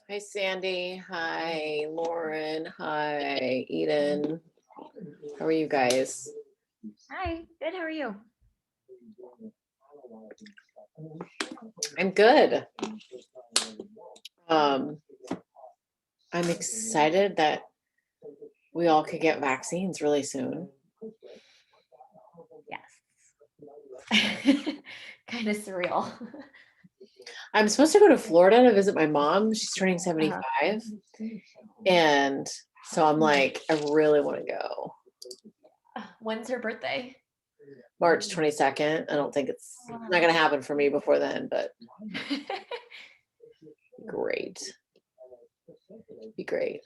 Hi, Sandy. Hi, Lauren. Hi, Eden. How are you guys? Hi, good. How are you? I'm good. I'm excited that we all could get vaccines really soon. Yes. Kind of surreal. I'm supposed to go to Florida to visit my mom. She's turning 75. And so I'm like, I really want to go. When's her birthday? March 22nd. I don't think it's not going to happen for me before then, but great. Be great.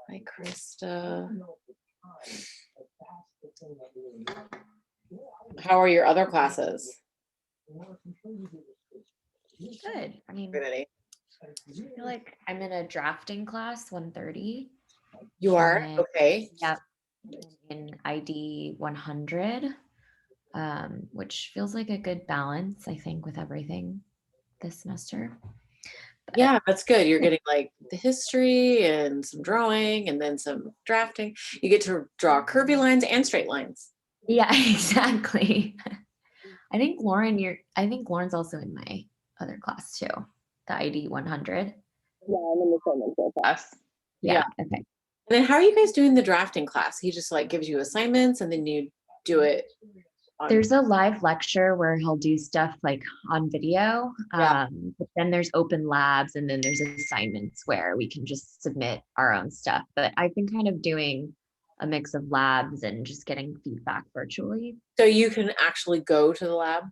Hi, Krista. How are your other classes? Good. I mean, Ready? I feel like I'm in a drafting class, 1:30. You are? And Okay. Yep. In ID 100, which feels like a good balance, I think, with everything this semester. But Yeah, that's good. You're getting like the history and some drawing and then some drafting. You get to draw curvy lines and straight lines. yeah, exactly. I think Lauren's also in my other class too, the ID 100. Yeah, I'm in the same intro class. Yeah. Okay. And then how are you guys doing the drafting class? He just like gives you assignments and then you do it. There's a live lecture where he'll do stuff like on video. Yeah. But then there's open labs and then there's assignments where we can just submit our own stuff. But I've been kind of doing a mix of labs and just getting feedback virtually. So you can actually go to the lab?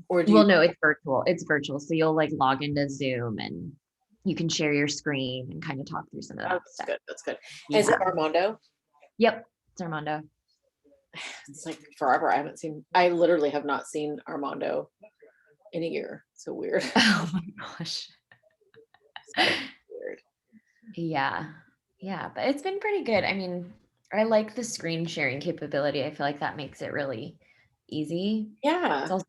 Or do Well, you? no, it's virtual. It's virtual. So you'll like log into Zoom and you can share your screen and kind of talk through some of that That's stuff. good. That's good. Yeah. Is it Armando? Yep. It's Armando. It's like forever. I literally have not seen Armando in a year. So weird. Oh my gosh. So weird. Yeah. Yeah. But it's been pretty good. I mean, I like the screen sharing capability. I feel like that makes it really easy. Yeah. It's also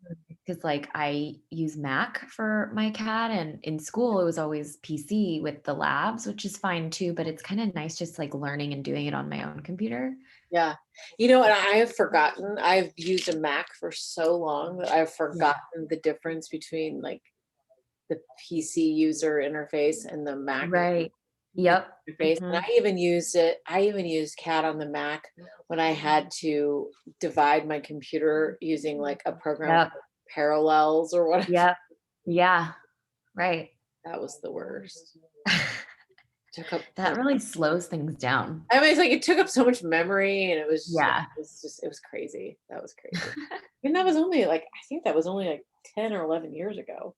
because like I use Mac for my CAD and in school it was always PC with the labs, which is fine too, but it's kind of nice just like learning and doing it on my own computer. Yeah. You know, and I have forgotten, I've used a Mac for so long that I've forgotten the difference between like the PC user interface and the Mac Right. Yep. interface. And I even used CAD on the Mac when I had to divide my computer using like a program Yep. called Parallels or whatever. Yep. Yeah. Right. That was the worst. Took up That really slows things down. I mean, it's like it took up so much memory and it was Yeah. it was crazy. That was crazy. And that was only like, I think that was only like 10 or 11 years ago.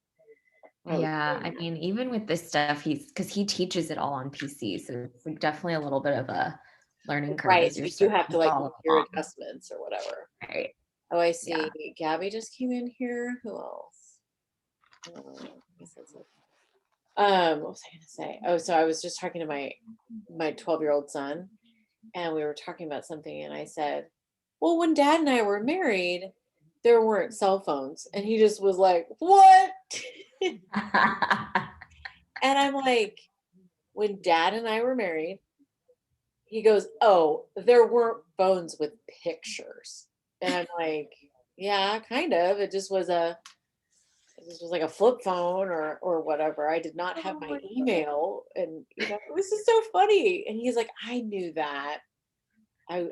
Yeah, I mean, even with this stuff, because he teaches it all on PC, so it's like definitely a little bit of a learning curve Right. as you're You have to like following make your along. adjustments or whatever. Right. Oh, I see. Yeah. Gabby just came in here. Who else? I guess that's it. What was I gonna say? Oh, so I was just talking to my 12-year-old son, and we were talking about something, and I said, well, when Dad and I were married, there weren't cell phones. And he just was like, what? And I'm like, when Dad and I were married, he goes, oh, there weren't phones with pictures. And I'm like, yeah, kind of. It just was like a flip phone or whatever. I did not have my email, and you know, this is so funny. And he's like, I knew that. I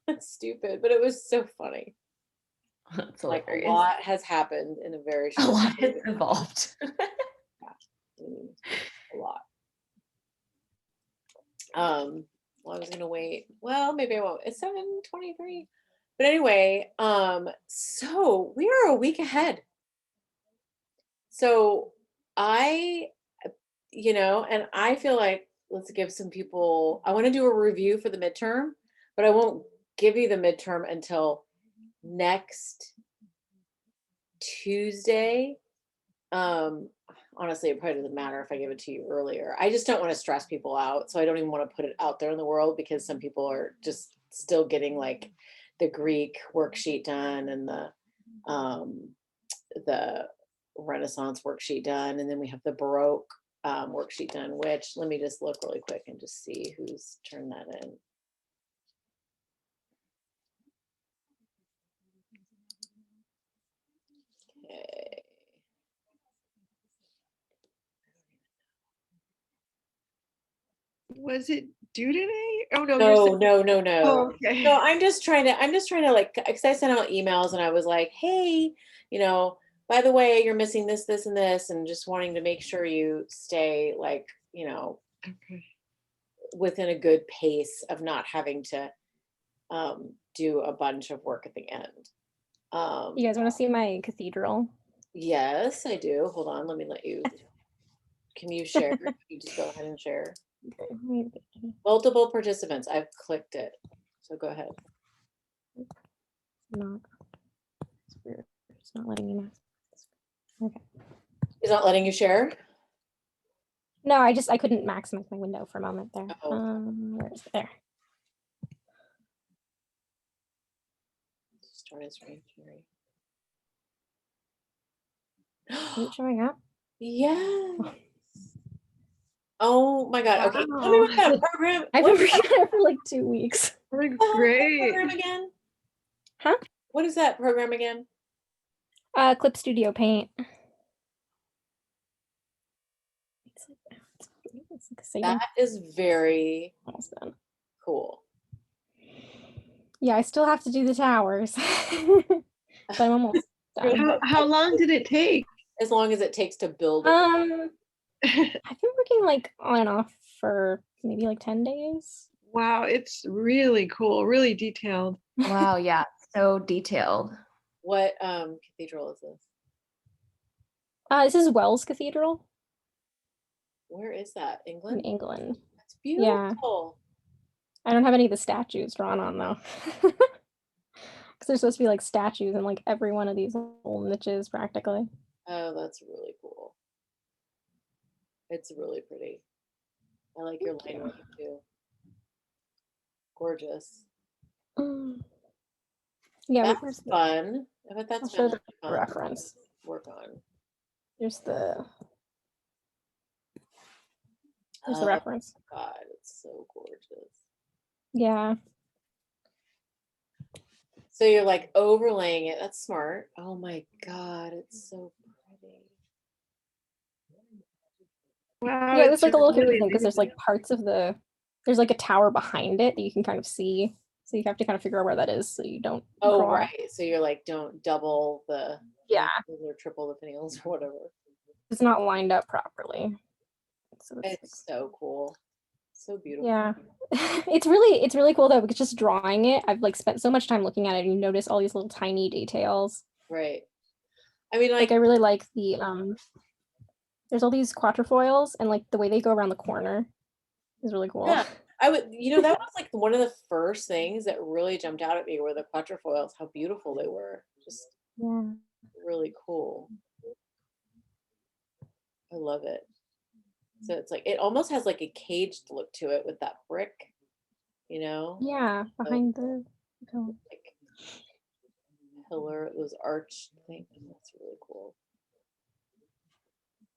that's stupid, but it was so funny. That's Like hilarious. a lot has happened in a very short A lot has period. evolved. A lot. Well, I was gonna wait. Well, maybe I won't. It's 7:23. But anyway, so we are a week ahead. So I, and I feel like let's give some people, I want to do a review for the midterm, but I won't give you the midterm until next Tuesday, on honestly, it probably doesn't matter if I give it to you earlier. I just don't want to stress people out. So I don't even want to put it out there in the world because some people are just still getting like the Greek worksheet done and the Renaissance worksheet done. And then we have the Baroque worksheet done, which let me just look really quick and just see who's turned that in. Okay. Was it due today? Oh no, No, saying, no, no, no. oh, okay. No, I'm just trying to like, because I sent out emails and I was like, hey, by the way, you're missing this, this, and this, and just wanting to make sure you stay like, Okay. within a good pace of not having to do a bunch of work at the end. You guys want to see my cathedral? Yes, I do. Hold on, let me let you. Can you share? You just go ahead and share. Okay. Multiple participants. I've clicked it. So go ahead. Not. It's weird. It's not letting me. Okay. It's not letting you share? No, I couldn't maximize my window for a moment there. Oh. Where is it? There? Start screen sharing. Is it showing up? Yeah. Oh my God. Okay. Wow. Tell me what that program. I've been What's working that on it for like 2 weeks. Looks program great. again? Huh? What is that program again? Clip Studio Paint. It's like saving. That is very Almost done. cool. Yeah, I still have to do the towers, but I'm almost done. How long did it take? As long as it takes to build it. I've been working like on and off for maybe like 10 days. Wow, it's really cool, really detailed. Wow, yeah, so detailed. What cathedral is this? This is Wells Cathedral Where is that? in England? England. That's beautiful. I don't have any of the statues drawn on though. Because there's supposed to be like statues in like every one of these little niches practically. Oh, that's really cool. It's really pretty. I like your line work too. Gorgeous. Yeah, That's where's the, fun. I bet I'll that's show been the fun reference. to work on. There's the Oh reference. God, it's so gorgeous. Yeah. So you're like overlaying it. That's smart. Oh my God, it's so pretty. Wow, Yeah, it was it's like a little really confusing because there's like detailed. parts of there's like a tower behind it that you can kind of see. So you have to kind of figure out where that is so you don't Oh, draw. right. So you're like, don't double the Yeah. finials or triple the finials or whatever. It's not lined up properly. So It's so cool. So beautiful. yeah. It's really cool though because just drawing it, I've like spent so much time looking at it and you notice all these little tiny details. Right. I mean, Like I really like the there's all these quatrefoils and like the way they go around the corner is really cool. yeah, that was like one of the first things that really jumped out at me were the quatrefoils, how beautiful they were. Just Yeah. really cool. I love it. So it's like, it almost has like a caged look to it with that brick, Yeah, behind the like pillar, those arched things. That's really cool.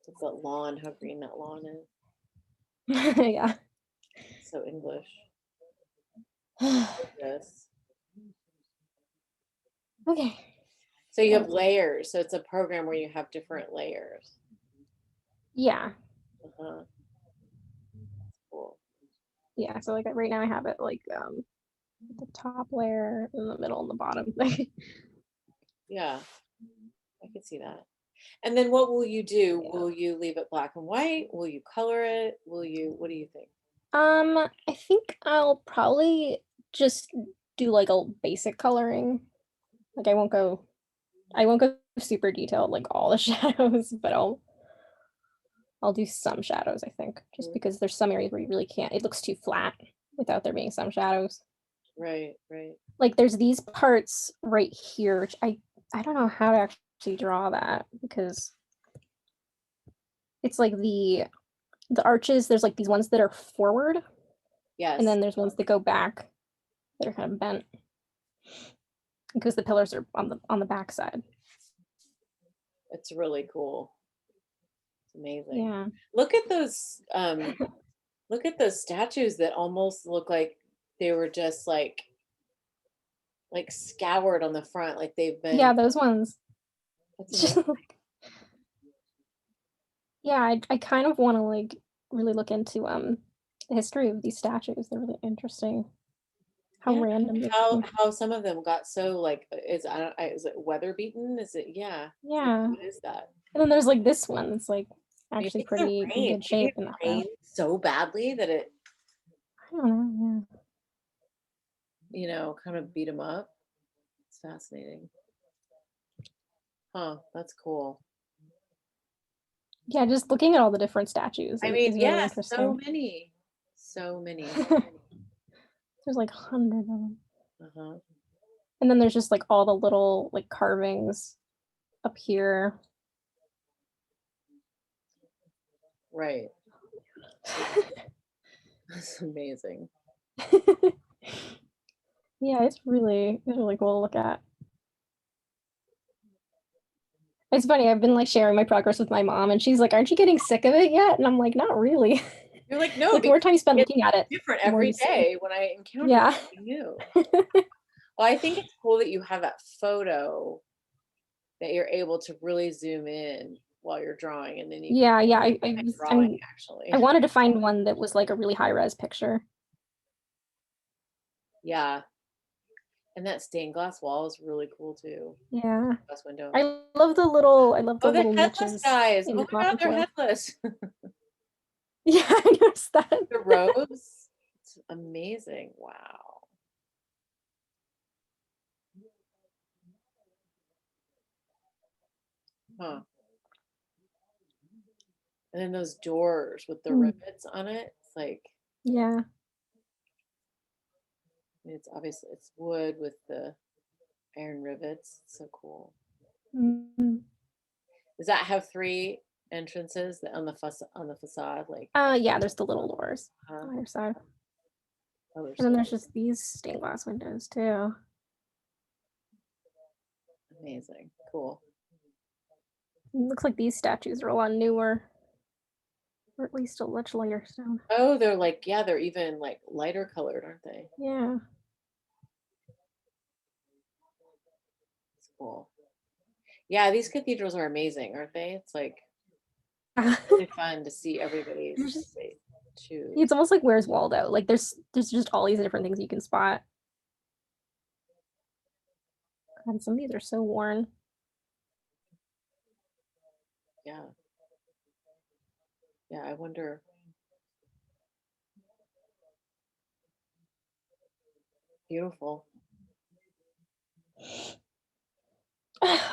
It's that lawn, how green that lawn is. yeah. So English. Yes. Okay. So you have layers. So it's a program where you have different layers. Yeah. Uh-huh. Cool. Yeah. So like right now I have it like the top layer in the middle and the bottom thing. Yeah, I can see that. And then what will you do? Yeah. Will you leave it black and white? Will you color it? What do you think? I think I'll probably just do like a basic coloring. Like I won't go super detailed like all the shadows, but I'll do some shadows, I think, just because there's some areas where you really can't. It looks too flat without there being some shadows. Right, right. Like there's these parts right here, which I don't know how to actually draw that because it's like the arches, there's like these ones that are forward, Yes. and then there's ones that go back that are kind of bent because the pillars are on the back side. It's really cool. It's amazing. Yeah. Look at those statues that almost look like they were just like scoured on the front, like they've been. Yeah, those ones. That's It's just amazing. like, yeah, I kind of want to like really look into the history of these statues. They're really interesting. How Yeah, random they how seem. some of them got so like is is it weather beaten? Is it Yeah. what is that? And then there's like this one. It's like Maybe actually it's the pretty rain. good Maybe shape it in that. rained so badly that it, I don't know. kind of beat them up. It's fascinating. Huh, that's cool. Yeah, just looking at all the different statues I is mean, really yeah, interesting. so many. So many. There's like hundreds of them. Uh-huh. And then there's just like all the little like carvings up here. Right. That's amazing. Yeah, it's really cool to look at. It's funny, I've been like sharing my progress with my mom, and she's like, "Aren't you getting sick of it yet?" And I'm like, "Not really." You're like, no, Like the more time you spend it's looking at it, different the more every you see. day when I encounter Yeah. something new. Well, I think it's cool that you have that photo that you're able to really zoom in while you're drawing, and then you Yeah, yeah. can drawing actually. I wanted to find one that was like a really high res picture. Yeah. And that stained glass wall is really cool too. Yeah. Glass window. I love the little Oh, the little headless niches guys. in Oh the my God, top they're as well. headless. Yeah, I noticed that. The robes. It's amazing. Wow. Huh. And then those doors with the Mm. rivets on it. It's like, Yeah. I mean, it's obviously it's wood with the iron rivets. It's so cool. Mm. Does that have 3 entrances on the facade? Like, Yeah, there's the little doors huh? on either side. Oh, And then there's just these stained glass windows too. amazing. Cool. It looks like these statues are a lot newer. Or at least a much lighter stone. Oh, they're like, yeah, they're even like lighter colored, aren't they? Yeah. It's cool. Yeah, these cathedrals are amazing, aren't they? It's like Yeah, really fun to see everybody's just- they choose. it's almost like Where's Waldo? Like there's just all these different things you can spot. And some of these are so worn. Yeah. Yeah, I wonder. Beautiful.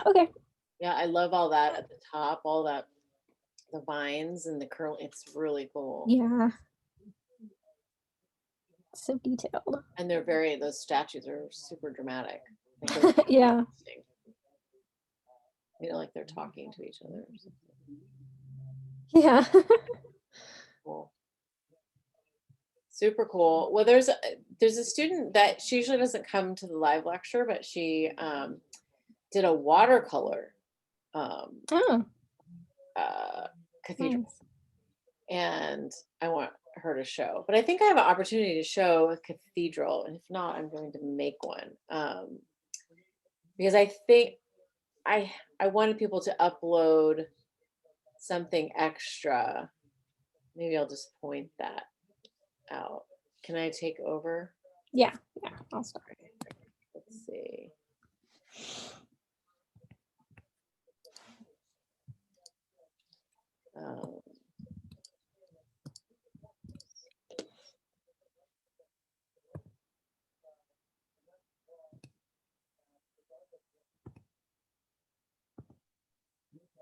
Okay. Yeah, I love all that at the top, all that the vines and the curl. It's really cool. Yeah. So detailed. And those statues are super dramatic. Like Yeah. interesting. Like they're talking to each other or something. Yeah. Cool. Super cool. Well, there's a student that she usually doesn't come to the live lecture, but she did a watercolor Oh, cathedral, nice. and I want her to show. But I think I have an opportunity to show a cathedral, and if not, I'm going to make one because I think I wanted people to upload something extra. Maybe I'll just point that out. Can I take over? Yeah. Yeah. I'll start. Let's see.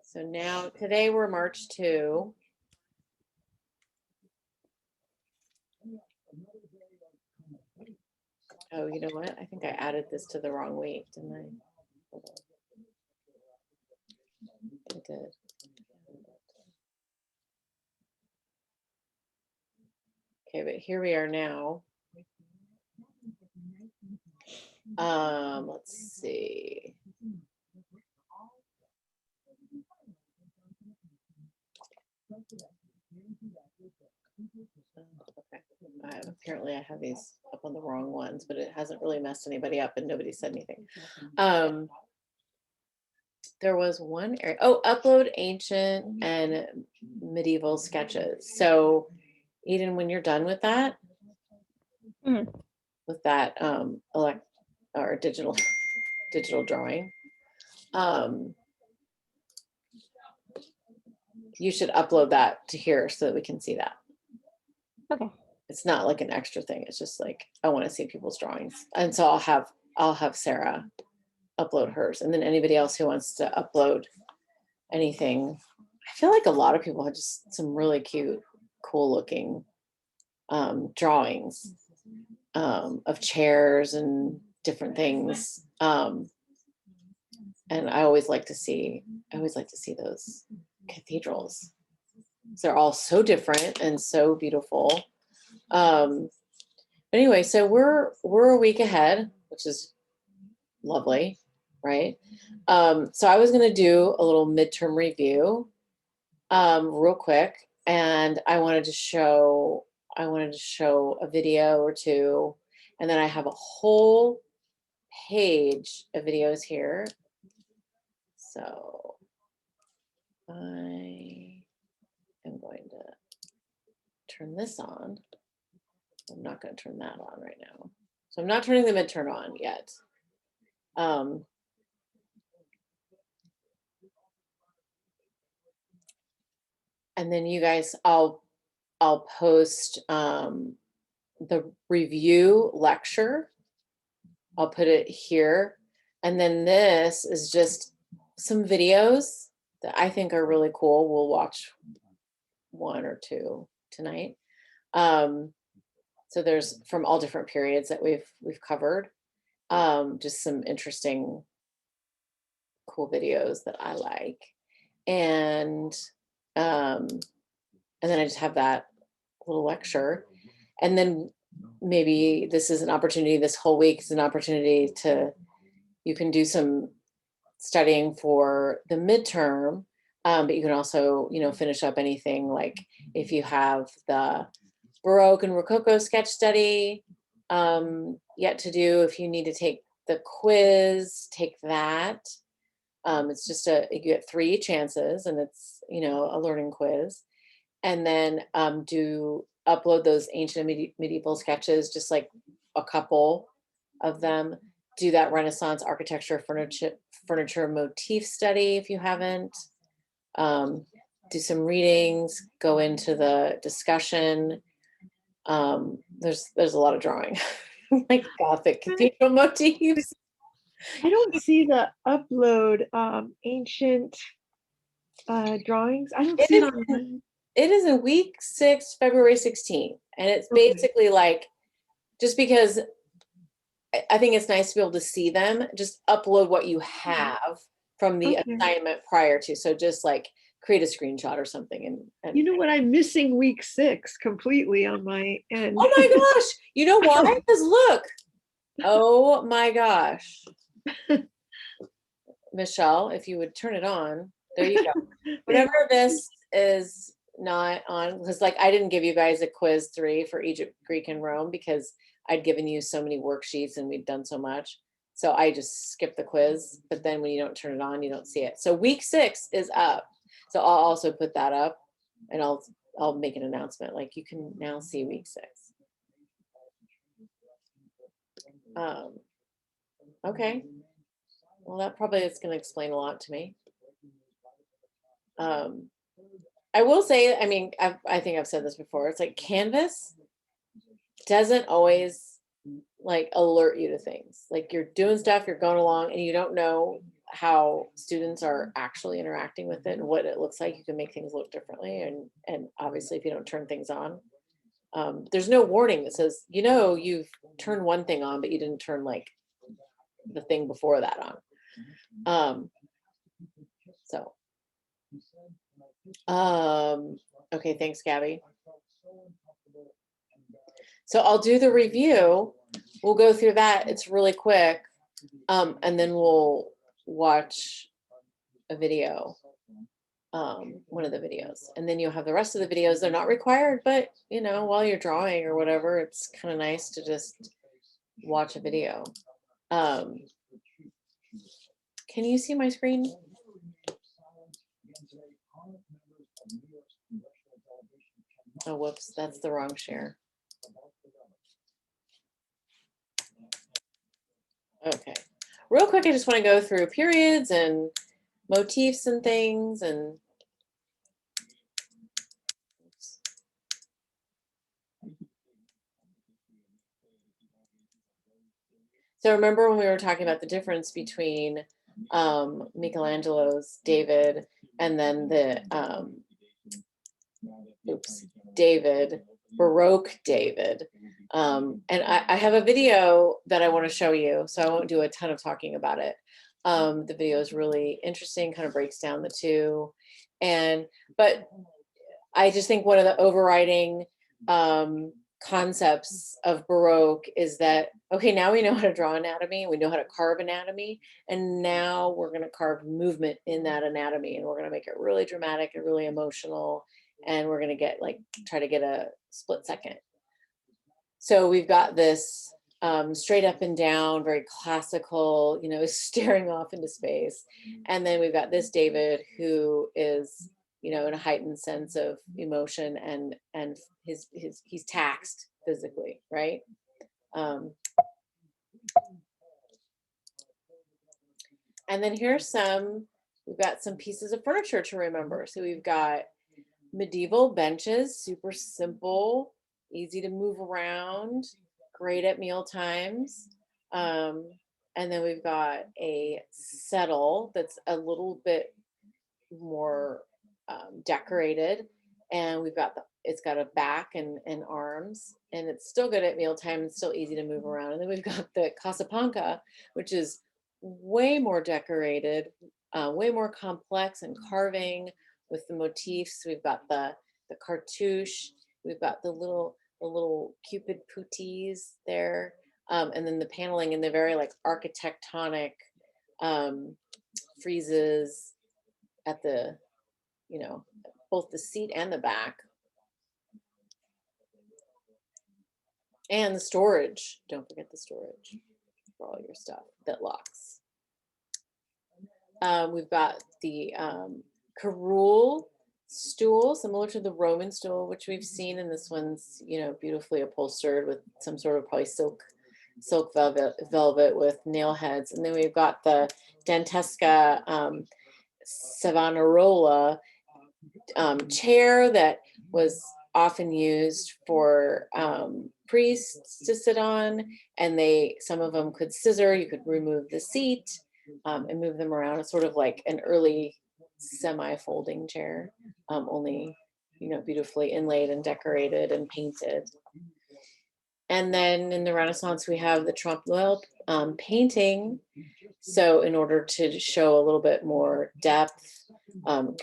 So now today we're March 2. Oh, you know what? I think I added this to the wrong week, didn't I? Hold on. I did. Okay, but here we are now. Let's see. Okay. Apparently I have these up on the wrong ones, but it hasn't really messed anybody up and nobody said anything. There was one area, oh, upload ancient and medieval sketches. So Eden, when you're done with that, with that elect or digital drawing, you should upload that to here so that we can see that. Okay. It's not like an extra thing. It's just like, I want to see people's drawings. And so I'll have Sarah upload hers, and then anybody else who wants to upload anything. I feel like a lot of people have just some really cute, cool looking drawings of chairs and different things. And I always like to see those cathedrals. They're all so different and so beautiful. Anyway, so we're a week ahead, which is lovely, right? So I was gonna do a little midterm review real quick, and I wanted to show a video or two, and then I have a whole page of videos here. So I am going to turn this on. I'm not going to turn that on right now. So I'm not turning the midterm on yet. And then you guys, I'll post the review lecture. I'll put it here. And then this is just some videos that I think are really cool. We'll watch one or two tonight. So there's from all different periods that we've covered. Just some interesting, cool videos that I like. And then I just have that little lecture. And then maybe this is an opportunity, this whole week is an opportunity you can do some studying for the midterm, but you can also, finish up anything, like if you have the Baroque and Rococo sketch study yet to do, if you need to take the quiz, take that. It's just you get 3 chances, and it's, a learning quiz. And then upload those ancient and medieval sketches, just like a couple of them. Do that Renaissance architecture furniture motif study if you haven't. Do some readings, go into the discussion. There's a lot of drawing, like Gothic cathedral motifs. I don't see the upload ancient drawings. I don't see it on. It is in week 6, February 16th. And it's basically like, just because I think it's nice to be able to see them, just upload what you have from the assignment prior to. So just like create a screenshot or something. And you know what? I'm missing week 6 completely on my end. Oh my gosh. You know why? Because look. Oh my gosh. Michelle, if you would turn it on. There you go. Whatever this is not on, because like I didn't give you guys a quiz 3 for Egypt, Greek, and Rome because I'd given you so many worksheets and we'd done so much. So I just skipped the quiz, but then when you don't turn it on, you don't see it. So week 6 is up. So I'll also put that up, and I'll make an announcement, like you can now see week 6. Okay. Well, that probably is going to explain a lot to me. I will say, I mean, I think I've said this before. It's like Canvas doesn't always like alert you to things. Like you're doing stuff, you're going along, and you don't know how students are actually interacting with it and what it looks like. You can make things look differently, and obviously, if you don't turn things on, there's no warning that says, you've turned one thing on, but you didn't turn like the thing before that on. Okay, thanks, Gabby. So I'll do the review. We'll go through that. It's really quick. And then we'll watch a video, one of the videos. And then you'll have the rest of the videos. They're not required, but you know, while you're drawing or whatever, it's kind of nice to just watch a video. Can you see my screen? Oh, whoops, that's the wrong share. Okay, real quick, I just want to go through periods and motifs and things and so remember when we were talking about the difference between Michelangelo's David and then the David, Baroque David. And I have a video that I want to show you, so I won't do a ton of talking about it. The video is really interesting, kind of breaks down the two. But I just think one of the overriding concepts of Baroque is that, okay, now we know how to draw anatomy, we know how to carve anatomy, and now we're going to carve movement in that anatomy, and we're going to make it really dramatic and really emotional, and we're going to get try to get a split second. So we've got this straight up and down, very classical, you know, staring off into space. And then we've got this David who is, you know, in a heightened sense of emotion and he's taxed physically, right? And then we've got some pieces of furniture to remember. So we've got medieval benches, super simple, easy to move around, great at meal times. And then we've got a settle that's a little bit more decorated, and it's got a back and arms, and it's still good at mealtime and still easy to move around. And then we've got the Casablanca, which is way more decorated, way more complex and carving with the motifs. We've got the cartouche, we've got the little Cupid puttees there, and then the paneling and the very architectonic friezes at the, you know, both the seat and the back. And the storage. Don't forget the storage for all your stuff that locks. We've got the Carrule stool, similar to the Roman stool, which we've seen, and this one's, you know, beautifully upholstered with some sort of probably silk velvet with nail heads. And then we've got the Dantesca Savonarola chair that was often used for priests to sit on, and some of them could scissor. You could remove the seat and move them around. It's sort of like an early semi-folding chair, only, you know, beautifully inlaid and decorated and painted. And then in the Renaissance, we have the Trompe l'oeil painting. So in order to show a little bit more depth,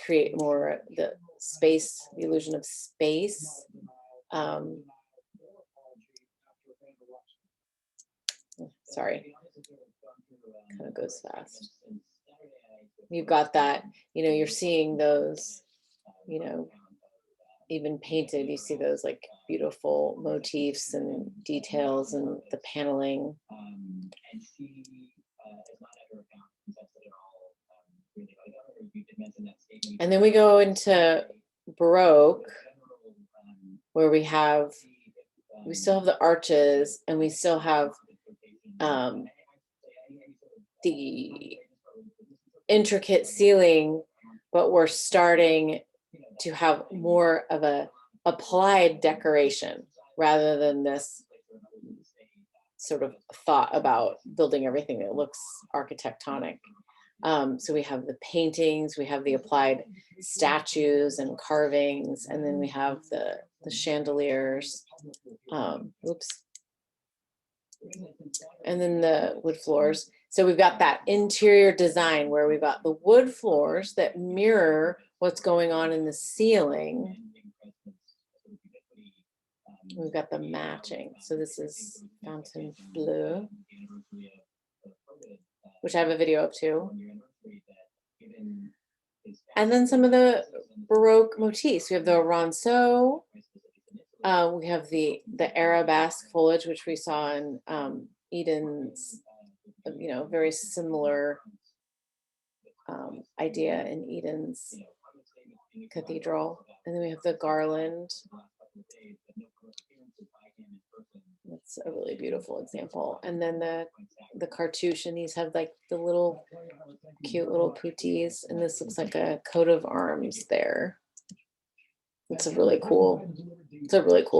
create more the space, the illusion of space. Sorry, kind of goes fast. You've got that, you know, you're seeing those, you know, even painted, you see those like beautiful motifs and details and the paneling. And then we go into Baroque, where we still have the arches, and we still have the intricate ceiling, but we're starting to have more of a applied decoration rather than this sort of thought about building everything that looks architectonic. So we have the paintings, we have the applied statues and carvings, and then we have the chandeliers. Oops. And then the wood floors. So we've got that interior design where we've got the wood floors that mirror what's going on in the ceiling. We've got the matching. So this is Fontainebleau, which I have a video of too. And then some of the Baroque motifs. We have the ronceau. We have the arabesque foliage, which we saw in Eden's, very similar idea in Eden's cathedral. And then we have the garland. That's a really beautiful example. And then the cartouche, and these have like the little cute little putis, and this looks like a coat of arms there. It's a really cool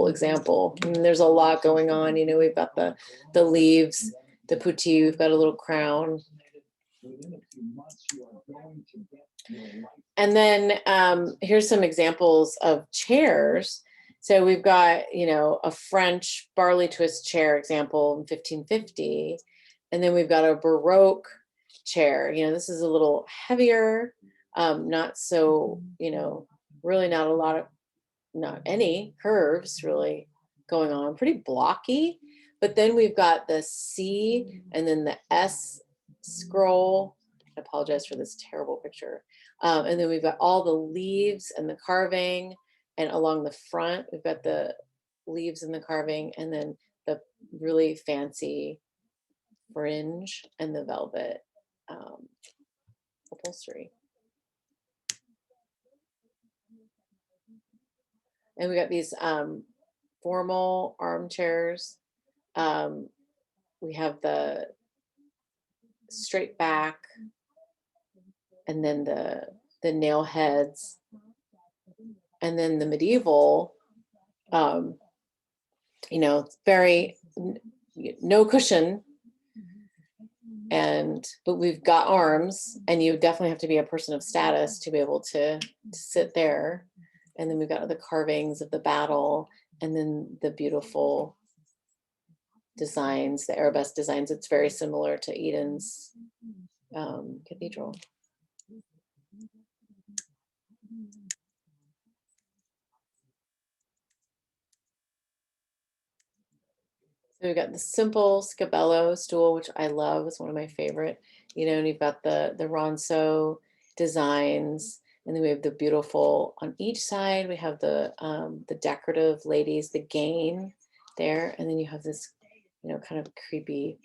example. And there's a lot going on. We've got the leaves, the putti, we've got a little crown. And then here's some examples of chairs. So we've got, a French barley twist chair example in 1550. And then we've got a Baroque chair. This is a little heavier, not so, really not any curves really going on, pretty blocky. But then we've got the C and then the S scroll. I apologize for this terrible picture. And then we've got all the leaves and the carving, and along the front, we've got the leaves and the carving, and then the really fancy fringe and the velvet upholstery. And we got these formal armchairs. We have the straight back, and then the nail heads, and then the medieval, very no cushion, but we've got arms, and you definitely have to be a person of status to be able to sit there. And then we've got the carvings of the battle, and then the beautiful designs, the arabesque designs. It's very similar to Eden's cathedral. So we've got the simple Scabello stool, which I love. It's one of my favorite. And you've got the ronceau designs, and then we have the beautiful on each side. We have the decorative ladies, the gain there, and then you have this, kind of creepy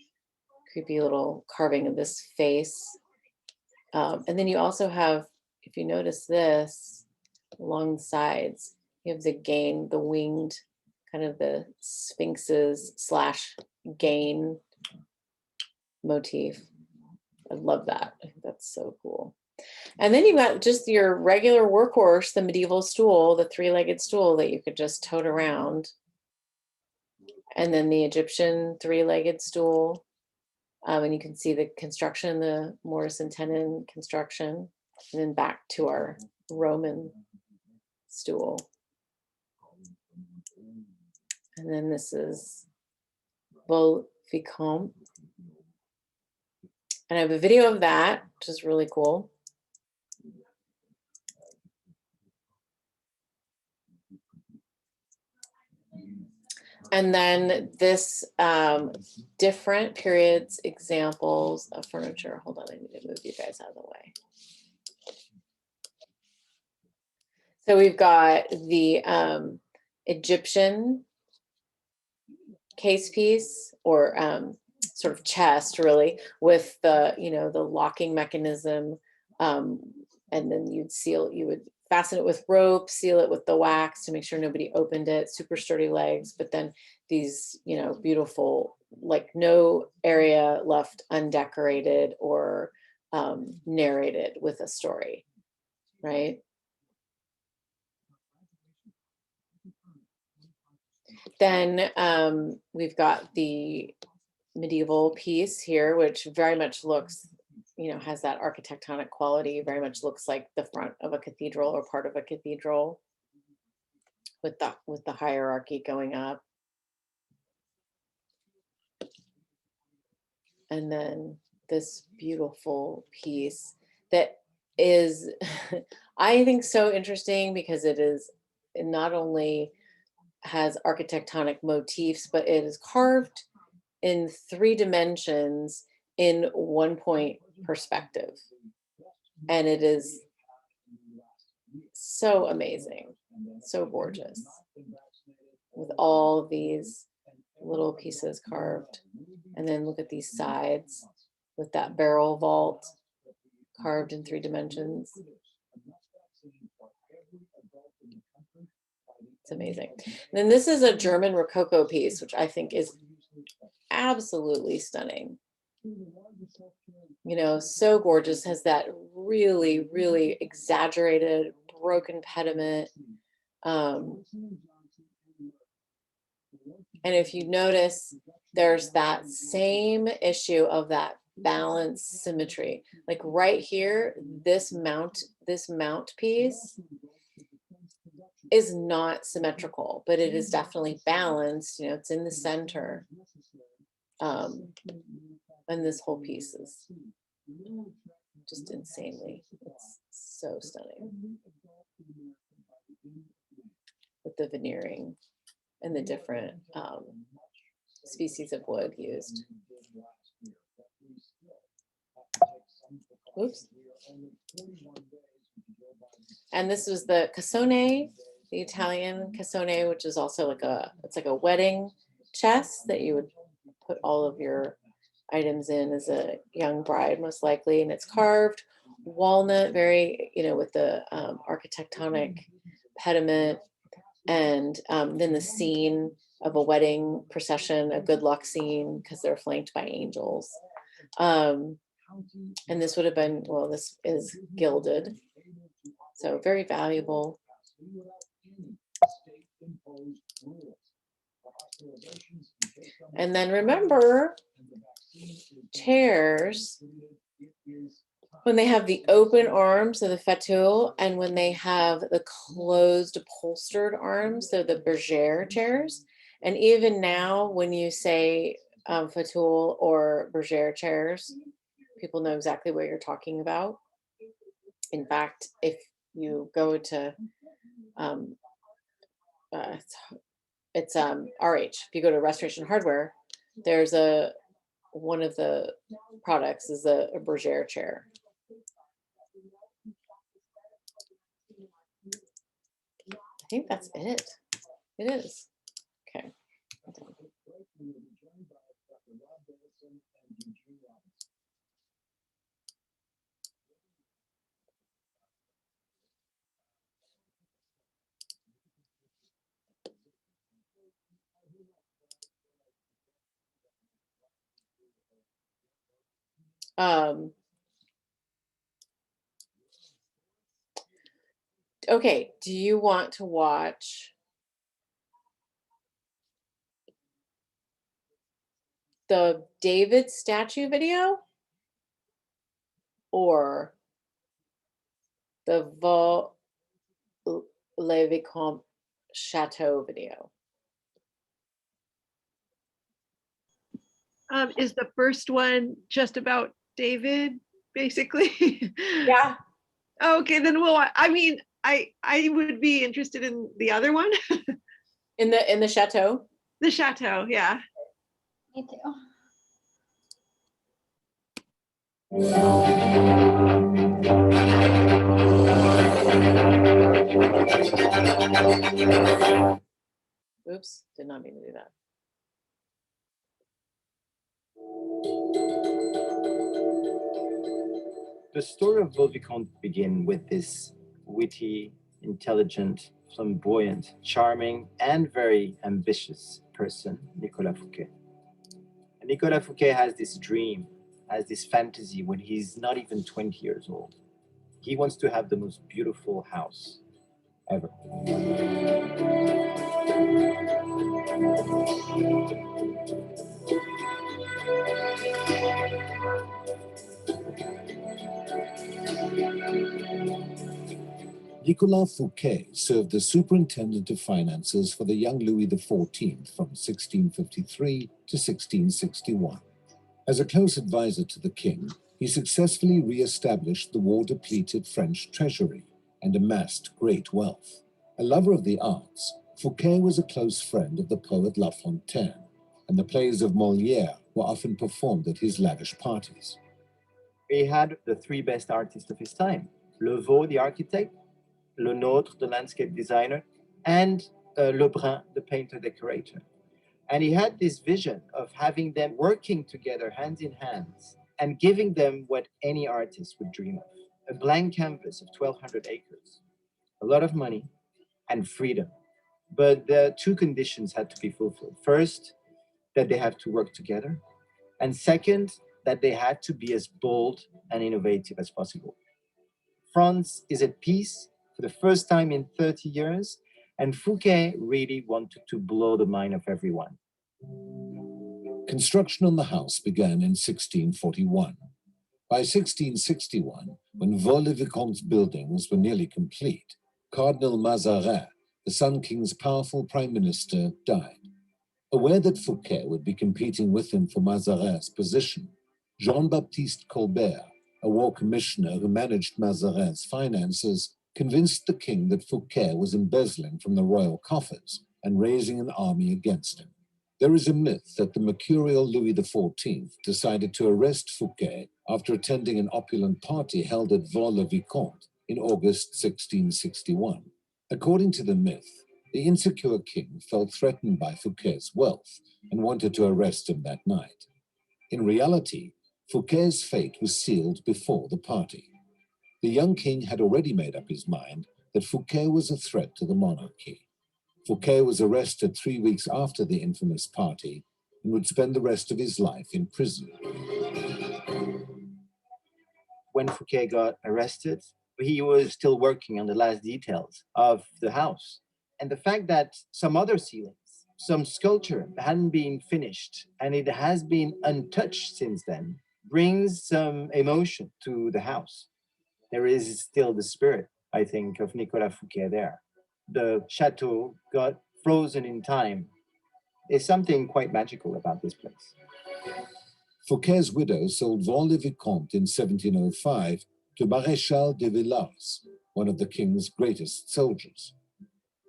little carving of this face. And then you also have, if you notice this, along the sides, you have the gain, the winged, kind of the sphinxes / gain motif. I love that. I think that's so cool. And then you've got just your regular workhorse, the medieval stool, the 3-legged stool that you could just tote around. And then the Egyptian 3-legged stool. And you can see the construction, the mortise and tenon construction. And then back to our Roman stool. And then this is Vol Vicomte. And I have a video of that, which is really cool. And then this different periods examples of furniture. Hold on, I need to move you guys out of the way. So we've got the Egyptian case piece, or sort of chest, really, with the the locking mechanism, and then you would fasten it with rope, seal it with the wax to make sure nobody opened it. Super sturdy legs, but then these beautiful, like no area left undecorated or narrated with a story, right? Then we've got the medieval piece here, which very much looks, has that architectonic quality, very much looks like the front of a cathedral or part of a cathedral with the hierarchy going up. And then this beautiful piece that is, I think, so interesting because it is not only has architectonic motifs, but it is carved in 3 dimensions in 1 point perspective. And it is so amazing, so gorgeous, with all these little pieces carved. And then look at these sides with that barrel vault carved in 3 dimensions. It's amazing. And then this is a German Rococo piece, which I think is absolutely stunning. You know, so gorgeous, has that really, really exaggerated broken pediment. And if you notice, there's that same issue of that balance symmetry. Like right here, this mount piece is not symmetrical, but it is definitely balanced. You know, it's in the center. And this whole piece is just insanely, it's so stunning. With the veneering and the different species of wood used. Oops. And this was the cassone, the Italian cassone, which is also like it's like a wedding chest that you would put all of your items in as a young bride, most likely. And it's carved walnut, very, you know, with the architectonic pediment. And then the scene of a wedding procession, a good luck scene, because they're flanked by angels. And this would have been, well, this is gilded. So very valuable. And then remember, chairs, when they have the open arms of the fauteuil and when they have the closed upholstered arms, they're the bergère chairs. And even now, when you say fauteuil or bergère chairs, people know exactly what you're talking about. In fact, if you go to it's RH, if you go to Restoration Hardware, there's one of the products is a bergère chair. I think that's it. It is. Okay. Okay, do you want to watch the David statue video or the Vaux-le-Vicomte Chateau video? Is the first one just about David, basically? Yeah. Okay, then I mean, I would be interested in the other one. In the chateau? The chateau, yeah. Me too. Oops, did not mean to do that. The story of Vaux-le-Vicomte begins with this witty, intelligent, flamboyant, charming, and very ambitious person, Nicolas Fouquet. And Nicolas Fouquet has this dream, has this fantasy when he's not even 20 years old. He wants to have the most beautiful house ever. Nicolas Fouquet served as superintendent of finances for the young Louis XIV from 1653 to 1661. As a close advisor to the king, he successfully re-established the war-depleted French treasury and amassed great wealth. A lover of the arts, Fouquet was a close friend of the poet La Fontaine, and the plays of Molière were often performed at his lavish parties. He had the three best artists of his time: Le Vaux, the architect, Le Nôtre, the landscape designer, and Lebrun, the painter-decorator. And he had this vision of having them working together hand in hand and giving them what any artist would dream of: a blank canvas of 1,200 acres, a lot of money, and freedom. But the two conditions had to be fulfilled. First, that they have to work together. And second, that they had to be as bold and innovative as possible. France is at peace for the first time in 30 years, and Fouquet really wanted to blow the mind of everyone. Construction on the house began in 1641. By 1661, when Vaux-le-Vicomte's buildings were nearly complete, Cardinal Mazarin, the Sun King's powerful prime minister, died. Aware that Fouquet would be competing with him for Mazarin's position, Jean-Baptiste Colbert, a war commissioner who managed Mazarin's finances, convinced the king that Fouquet was embezzling from the royal coffers and raising an army against him. There is a myth that the mercurial Louis XIV decided to arrest Fouquet after attending an opulent party held at Vaux-le-Vicomte in August 1661. According to the myth, the insecure king felt threatened by Fouquet's wealth and wanted to arrest him that night. In reality, Fouquet's fate was sealed before the party. The young king had already made up his mind that Fouquet was a threat to the monarchy. Fouquet was arrested 3 weeks after the infamous party and would spend the rest of his life in prison. When Fouquet got arrested, he was still working on the last details of the house. And the fact that some other ceilings, some sculpture hadn't been finished and it has been untouched since then, brings some emotion to the house. There is still the spirit, I think, of Nicolas Fouquet there. The chateau got frozen in time. There's something quite magical about this place. Fouquet's widow sold Vaux-le-Vicomte in 1705 to Maréchal de Villars, one of the king's greatest soldiers.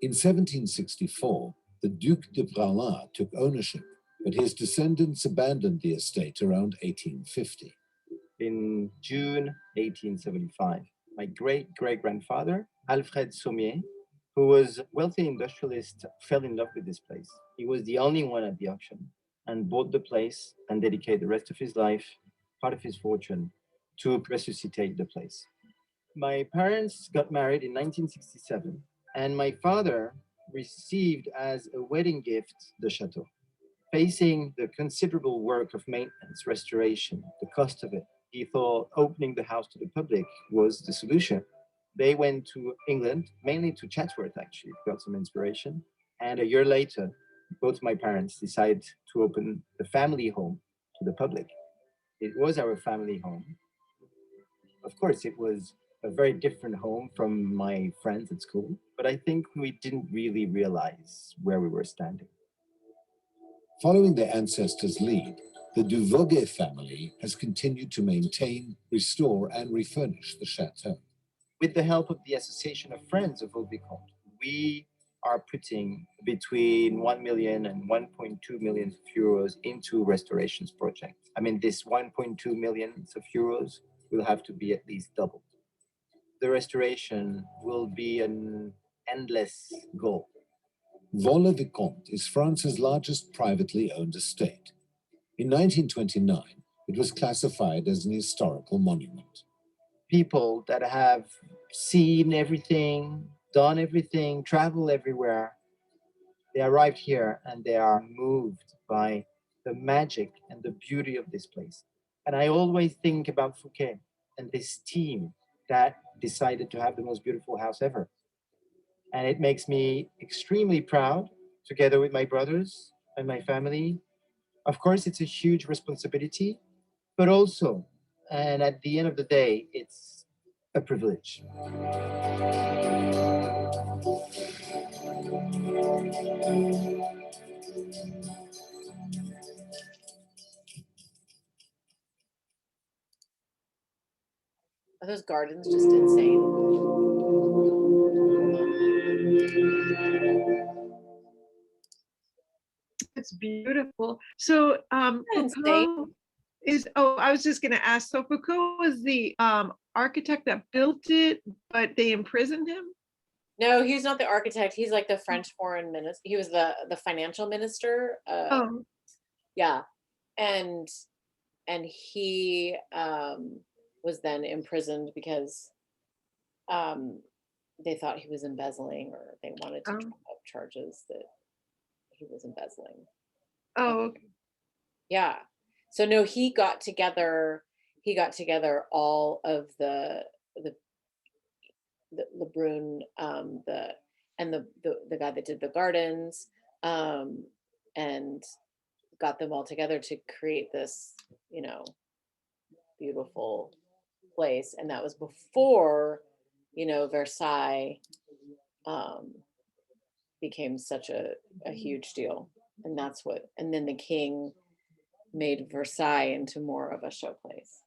In 1764, the Duc de Praslin took ownership, but his descendants abandoned the estate around 1850. In June 1875, my great-great-grandfather, Alfred Sommier, who was a wealthy industrialist, fell in love with this place. He was the only one at the auction and bought the place and dedicated the rest of his life, part of his fortune, to resuscitate the place. My parents got married in 1967, and my father received as a wedding gift the chateau. Facing the considerable work of maintenance, restoration, the cost of it, he thought opening the house to the public was the solution. They went to England, mainly to Chatsworth actually, got some inspiration. And a year later, both my parents decided to open the family home to the public. It was our family home. Of course, it was a very different home from my friends at school, but I think we didn't really realize where we were standing. Following their ancestors' lead, the Duvauguet family has continued to maintain, restore, and refurnish the chateau. With the help of the Association of Friends of Vaux-le-Vicomte, we are putting between 1 million and 1.2 million euros into restorations projects. I mean, this 1.2 million euros will have to be at least doubled. The restoration will be an endless goal. Vaux-le-Vicomte is France's largest privately owned estate. In 1929, it was classified as an historical monument. People that have seen everything, done everything, traveled everywhere, they arrived here and they are moved by the magic and the beauty of this place. And I always think about Fouquet and this team that decided to have the most beautiful house ever. And it makes me extremely proud, together with my brothers and my family. Of course, it's a huge responsibility, but also, and at the end of the day, it's a privilege. Are those gardens just insane? It's beautiful. So Thanks, Dave. Foucault is, oh, I was just gonna ask, so Foucault was the architect that built it, but they imprisoned him? No, he's not the architect. He's like the French foreign minister. He was the financial minister. Oh, Yeah, and he was then imprisoned because they thought he was embezzling, or they wanted to oh, drum up charges that he was embezzling. oh, okay. Yeah. So no, he got together all of the Lebrun, the guy that did the gardens, and got them all together to create this, beautiful place. And that was before, Versailles became such a huge deal. And then the king made Versailles into more of a showplace.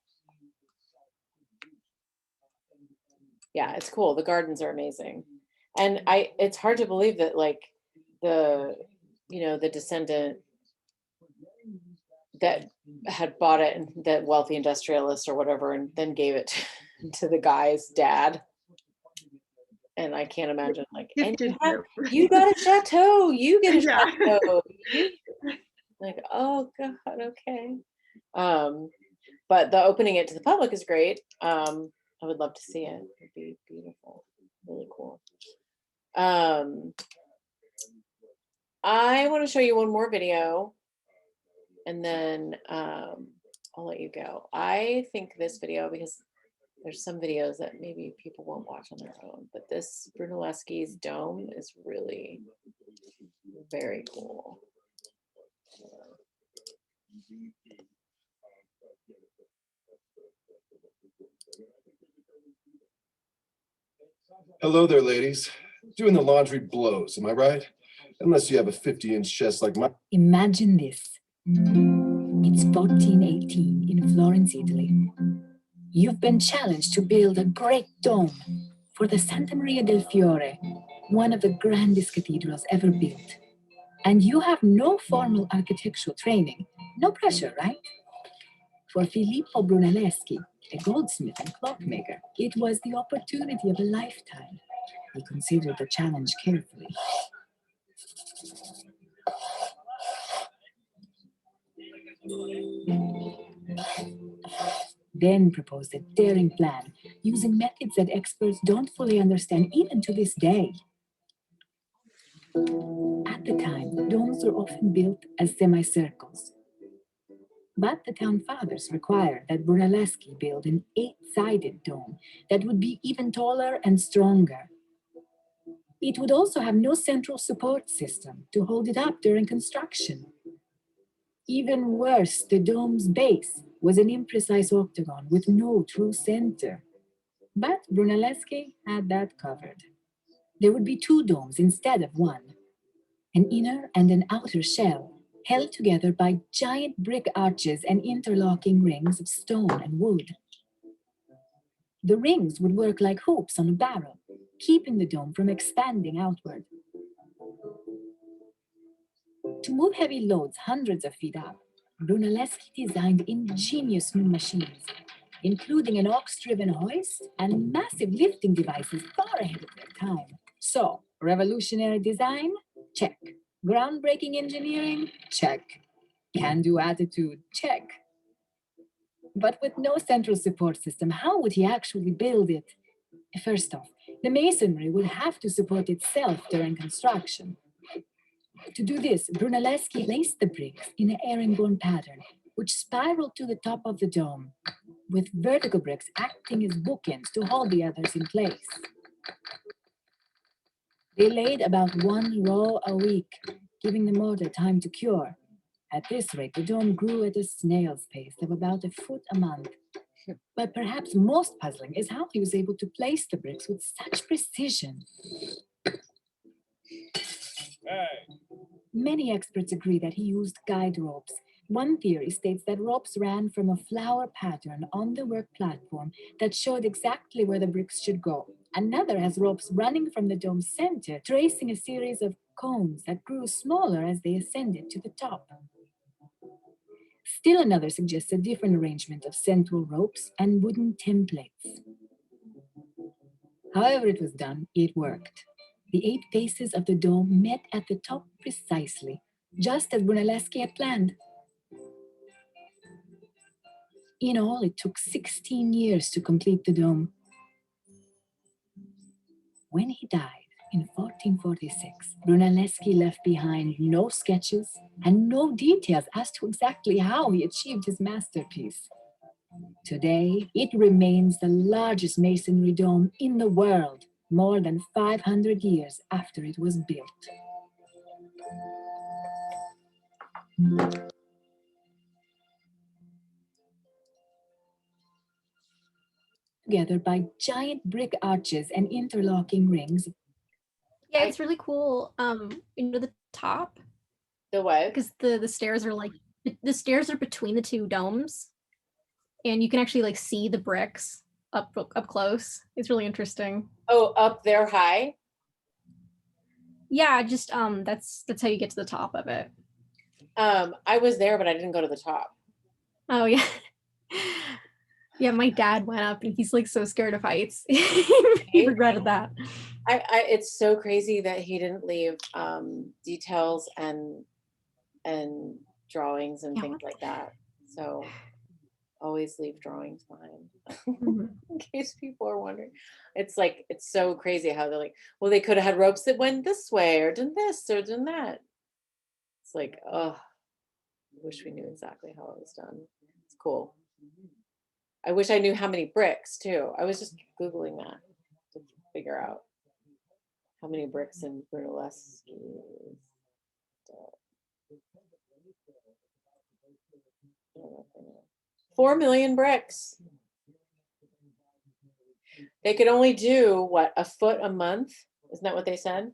Yeah, it's cool. The gardens are amazing. And it's hard to believe that like the descendant that had bought it, and that wealthy industrialist or whatever, and then gave it to the guy's dad. And I can't imagine like, and you got a chateau, you get a chateau. Like, oh God, okay. But the opening it to the public is great. I would love to see it. It'd be beautiful, really cool. I want to show you one more video, and then I'll let you go. I think this video, because there's some videos that maybe people won't watch on their own, but this Brunelleschi's dome is really very cool. Hello there, ladies. Doing the laundry blows, am I right? Unless you have a 50-inch chest like mine. Imagine this. It's 1418 in Florence, Italy. You've been challenged to build a great dome for the Santa Maria del Fiore, one of the grandest cathedrals ever built. And you have no formal architectural training. No pressure, right? For Filippo Brunelleschi, a goldsmith and clockmaker, it was the opportunity of a lifetime. He considered the challenge carefully. Then proposed a daring plan, using methods that experts don't fully understand even to this day. At the time, domes were often built as semicircles. But the town fathers required that Brunelleschi build an 8-sided dome that would be even taller and stronger. It would also have no central support system to hold it up during construction. Even worse, the dome's base was an imprecise octagon with no true center. But Brunelleschi had that covered. There would be 2 domes instead of 1, an inner and an outer shell, held together by giant brick arches and interlocking rings of stone and wood. The rings would work like hoops on a barrel, keeping the dome from expanding outward. To move heavy loads hundreds of feet up, Brunelleschi designed ingenious new machines, including an ox-driven hoist and massive lifting devices far ahead of their time. So, revolutionary design? Check. Groundbreaking engineering? Check. Can-do attitude? Check. But with no central support system, how would he actually build it? First off, the masonry would have to support itself during construction. To do this, Brunelleschi placed the bricks in an herringbone pattern, which spiraled to the top of the dome, with vertical bricks acting as bookends to hold the others in place. They laid about 1 row a week, giving the mortar time to cure. At this rate, the dome grew at a snail's pace of about a foot a month. But perhaps most puzzling is how he was able to place the bricks with such precision. Many experts agree that he used guide ropes. One theory states that ropes ran from a flower pattern on the work platform that showed exactly where the bricks should go. Another has ropes running from the dome's center, tracing a series of cones that grew smaller as they ascended to the top. Still another suggests a different arrangement of central ropes and wooden templates. However it was done, it worked. The 8 faces of the dome met at the top precisely, just as Brunelleschi had planned. In all, it took 16 years to complete the dome. When he died in 1446, Brunelleschi left behind no sketches and no details as to exactly how he achieved his masterpiece. Today, it remains the largest masonry dome in the world, more than 500 years after it was built. Together by giant brick arches and interlocking rings. Yeah, it's really cool. The top, The what? because the stairs are like the stairs are between the 2 domes, and you can actually like see the bricks up close. It's really interesting. Oh, up there high? Yeah, just that's how you get to the top of it. I was there, but I didn't go to the top. Oh yeah. Yeah, my dad went up and he's like so scared of heights. He regretted that. It's so crazy that he didn't leave details and drawings and things like that. So always leave drawings behind. In case people are wondering. It's like, it's so crazy how they're like, well, they could have had ropes that went this way or done this or done that. It's like, oh, I wish we knew exactly how it was done. It's cool. I wish I knew how many bricks too. I was just Googling that to figure out how many bricks in Brunelleschi's. 4 million bricks. They could only do what, a foot a month? Isn't that what they said?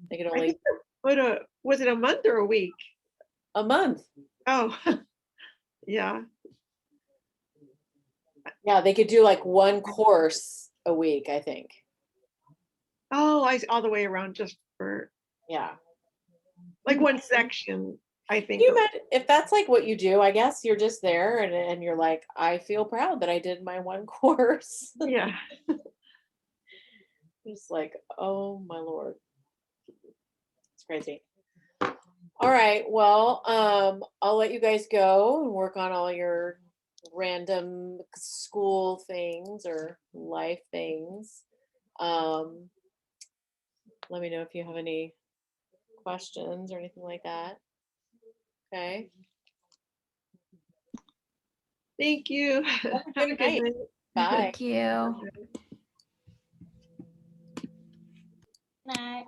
They could only. Was it a month or a week? A month. Oh, yeah. Yeah, they could do like one course a week, I think. Oh, all the way around just for. Yeah. Like one section, I think. You imagine if that's like what you do, I guess you're just there and you're like, I feel proud that I did my one course. Yeah. Just like, oh my Lord. It's crazy. All right. Well, I'll let you guys go and work on all your random school things or life things. Let me know if you have any questions or anything like that. Okay. Thank you. Have Have a good night. Bye. Thank you. Night.